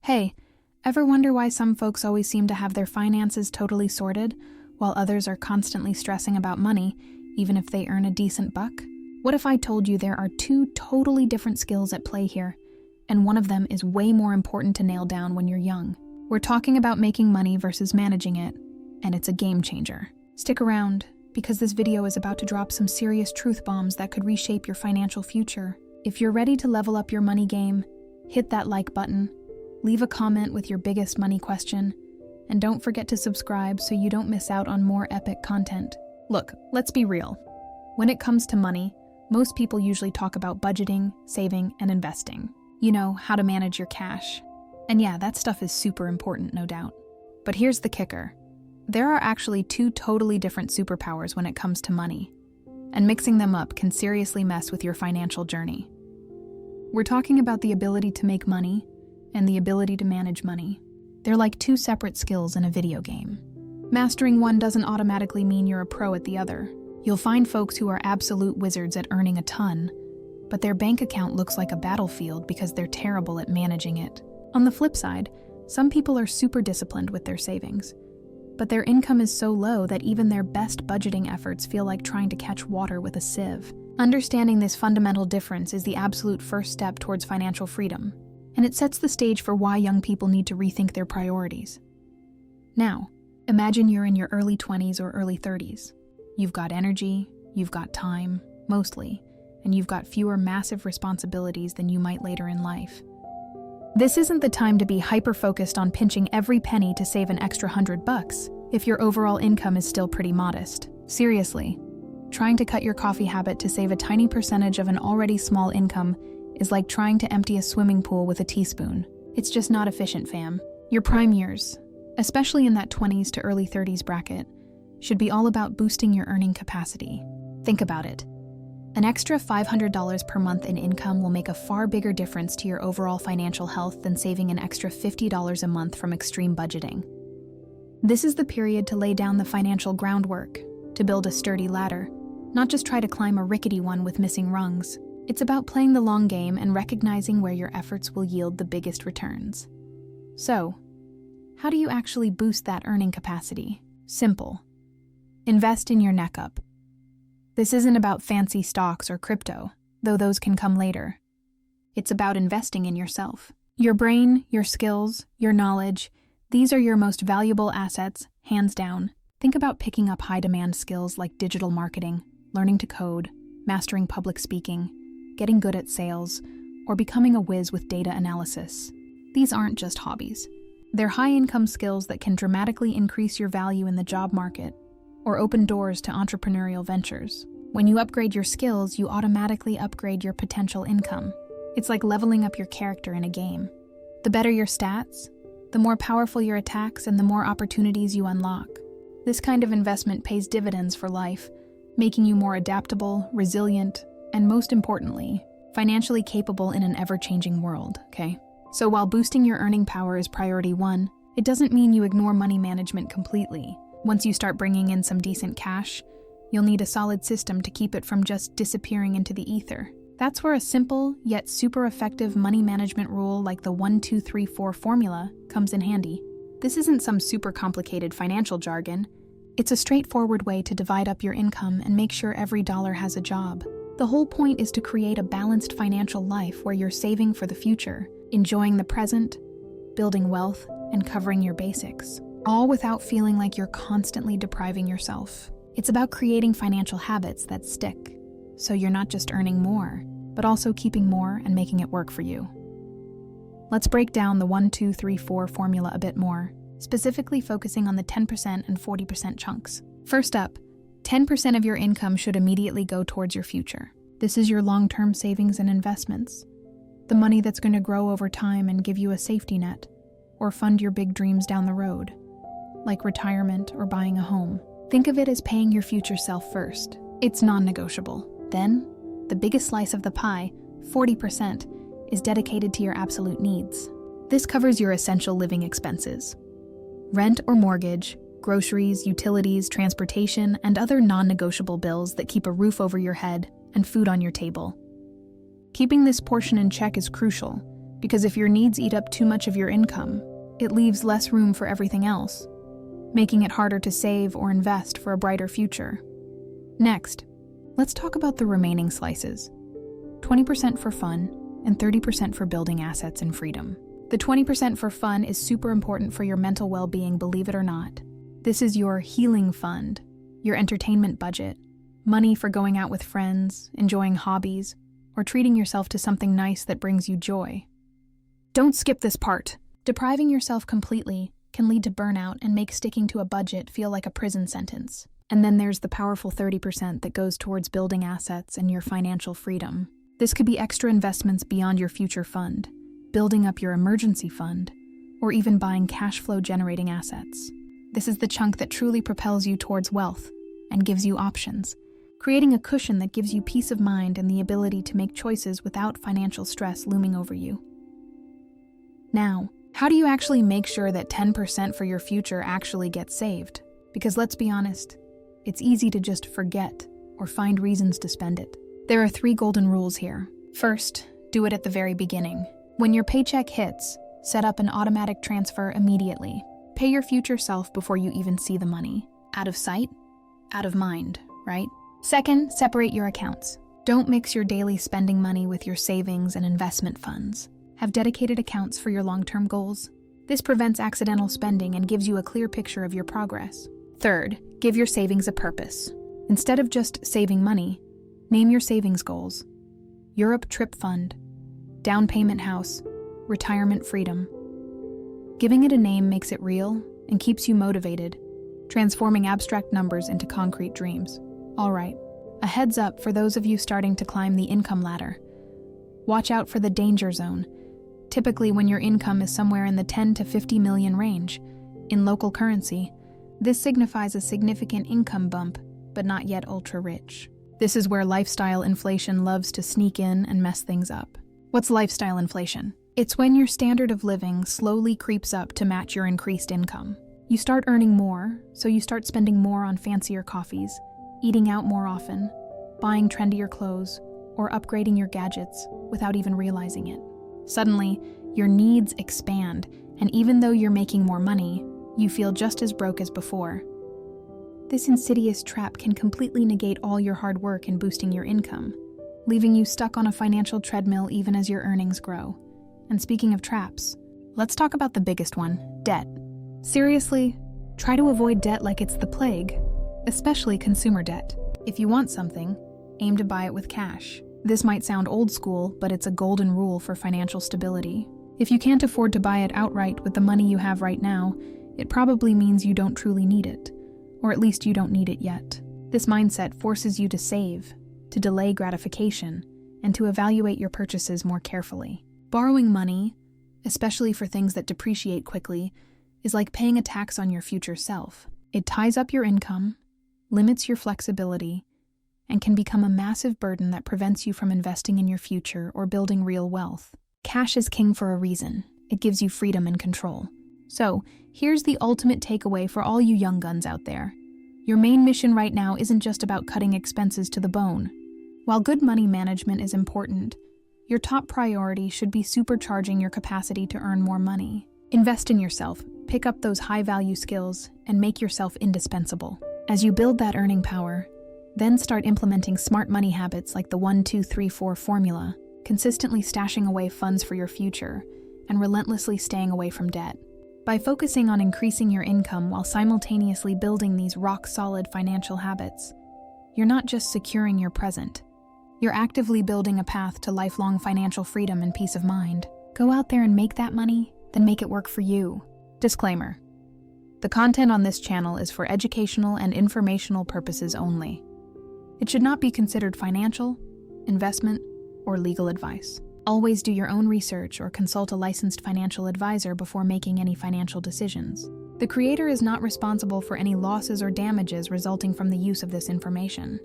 Hey, ever wonder why some folks always seem to have their finances totally sorted, while others are constantly stressing about money, even if they earn a decent buck? What if I told you there are two totally different skills at play here, and one of them is way more important to nail down when you're young? We're talking about making money versus managing it, and it's a game changer. Stick around, because this video is about to drop some serious truth bombs that could reshape your financial future. If you're ready to level up your money game, hit that like button, leave a comment with your biggest money question, and don't forget to subscribe so you don't miss out on more epic content. Look, let's be real. When it comes to money, most people usually talk about budgeting, saving, and investing. You know, how to manage your cash. And yeah, that stuff is super important, no doubt. But here's the kicker. There are actually two totally different superpowers when it comes to money, and mixing them up can seriously mess with your financial journey. We're talking about the ability to make money and the ability to manage money. They're like two separate skills in a video game. Mastering one doesn't automatically mean you're a pro at the other. You'll find folks who are absolute wizards at earning a ton, but their bank account looks like a battlefield because they're terrible at managing it. On the flip side, some people are super disciplined with their savings, but their income is so low that even their best budgeting efforts feel like trying to catch water with a sieve. Understanding this fundamental difference is the absolute first step towards financial freedom, and it sets the stage for why young people need to rethink their priorities. Now, imagine you're in your early 20s or early 30s. You've got energy, you've got time, mostly, and you've got fewer massive responsibilities than you might later in life. This isn't the time to be hyper-focused on pinching every penny to save an extra $100 if your overall income is still pretty modest. Seriously, trying to cut your coffee habit to save a tiny percentage of an already small income is like trying to empty a swimming pool with a teaspoon. It's just not efficient, fam. Your prime years, especially in that 20s to early 30s bracket, should be all about boosting your earning capacity. Think about it. An extra $500 per month in income will make a far bigger difference to your overall financial health than saving an extra $50 a month from extreme budgeting. This is the period to lay down the financial groundwork, to build a sturdy ladder, not just try to climb a rickety one with missing rungs. It's about playing the long game and recognizing where your efforts will yield the biggest returns. So, how do you actually boost that earning capacity? Simple. Invest in your neck up. This isn't about fancy stocks or crypto, though those can come later. It's about investing in yourself. Your brain, your skills, your knowledge, these are your most valuable assets, hands down. Think about picking up high-demand skills like digital marketing, learning to code, mastering public speaking, getting good at sales, or becoming a whiz with data analysis. These aren't just hobbies. They're high-income skills that can dramatically increase your value in the job market or open doors to entrepreneurial ventures. When you upgrade your skills, you automatically upgrade your potential income. It's like leveling up your character in a game. The better your stats, the more powerful your attacks and the more opportunities you unlock. This kind of investment pays dividends for life, making you more adaptable, resilient, and most importantly, financially capable in an ever-changing world, okay? So while boosting your earning power is priority one, it doesn't mean you ignore money management completely. Once you start bringing in some decent cash, you'll need a solid system to keep it from just disappearing into the ether. That's where a simple, yet super effective money management rule like the 1-2-3-4 formula comes in handy. This isn't some super complicated financial jargon. It's a straightforward way to divide up your income and make sure every dollar has a job. The whole point is to create a balanced financial life where you're saving for the future, enjoying the present, building wealth, and covering your basics, all without feeling like you're constantly depriving yourself. It's about creating financial habits that stick, so you're not just earning more, but also keeping more and making it work for you. Let's break down the 1-2-3-4 formula a bit more, specifically focusing on the 10% and 40% chunks. First up, 10% of your income should immediately go towards your future. This is your long-term savings and investments, the money that's going to grow over time and give you a safety net, or fund your big dreams down the road, like retirement or buying a home. Think of it as paying your future self first. It's non-negotiable. Then, the biggest slice of the pie, 40%, is dedicated to your absolute needs. This covers your essential living expenses. Rent or mortgage, groceries, utilities, transportation, and other non-negotiable bills that keep a roof over your head and food on your table. Keeping this portion in check is crucial, Because if your needs eat up too much of your income, it leaves less room for everything else, making it harder to save or invest for a brighter future. Next, let's talk about the remaining slices. 20% for fun and 30% for building assets and freedom. The 20% for fun is super important for your mental well-being, believe it or not. This is your healing fund, your entertainment budget, money for going out with friends, enjoying hobbies, or treating yourself to something nice that brings you joy. Don't skip this part. Depriving yourself completely can lead to burnout and make sticking to a budget feel like a prison sentence. And then there's the powerful 30% that goes towards building assets and your financial freedom. This could be extra investments beyond your future fund, building up your emergency fund, or even buying cash flow generating assets. This is the chunk that truly propels you towards wealth and gives you options, creating a cushion that gives you peace of mind and the ability to make choices without financial stress looming over you. Now, how do you actually make sure that 10% for your future actually gets saved? Because let's be honest, it's easy to just forget or find reasons to spend it. There are 3 golden rules here. First, do it at the very beginning. When your paycheck hits, set up an automatic transfer immediately. Pay your future self before you even see the money. Out of sight, out of mind, right? Second, separate your accounts. Don't mix your daily spending money with your savings and investment funds. Have dedicated accounts for your long-term goals. This prevents accidental spending and gives you a clear picture of your progress. Third, give your savings a purpose. Instead of just saving money, name your savings goals. Europe trip fund, down payment house, retirement freedom. Giving it a name makes it real and keeps you motivated, transforming abstract numbers into concrete dreams. All right, a heads up for those of you starting to climb the income ladder. Watch out for the danger zone. Typically when your income is somewhere in the 10 to 50 million range. In local currency, this signifies a significant income bump, but not yet ultra-rich. This is where lifestyle inflation loves to sneak in and mess things up. What's lifestyle inflation? It's when your standard of living slowly creeps up to match your increased income. You start earning more, so you start spending more on fancier coffees, eating out more often, buying trendier clothes, or upgrading your gadgets without even realizing it. Suddenly, your needs expand, and even though you're making more money, you feel just as broke as before. This insidious trap can completely negate all your hard work in boosting your income, leaving you stuck on a financial treadmill even as your earnings grow. And speaking of traps, let's talk about the biggest one, debt. Seriously, try to avoid debt like it's the plague, especially consumer debt. If you want something, aim to buy it with cash. This might sound old school, but it's a golden rule for financial stability. If you can't afford to buy it outright with the money you have right now, it probably means you don't truly need it, or at least you don't need it yet. This mindset forces you to save, to delay gratification, and to evaluate your purchases more carefully. Borrowing money, especially for things that depreciate quickly, is like paying a tax on your future self. It ties up your income, limits your flexibility, and can become a massive burden that prevents you from investing in your future or building real wealth. Cash is king for a reason. It gives you freedom and control. So, here's the ultimate takeaway for all you young guns out there. Your main mission right now isn't just about cutting expenses to the bone. While good money management is important, your top priority should be supercharging your capacity to earn more money. Invest in yourself, pick up those high-value skills, and make yourself indispensable. As you build that earning power, then start implementing smart money habits like the 1-2-3-4 formula, consistently stashing away funds for your future, and relentlessly staying away from debt. By focusing on increasing your income while simultaneously building these rock-solid financial habits, you're not just securing your present, you're actively building a path to lifelong financial freedom and peace of mind. Go out there and make that money, then make it work for you. Disclaimer: the content on this channel is for educational and informational purposes only. It should not be considered financial, investment, or legal advice. Always do your own research or consult a licensed financial advisor before making any financial decisions. The creator is not responsible for any losses or damages resulting from the use of this information.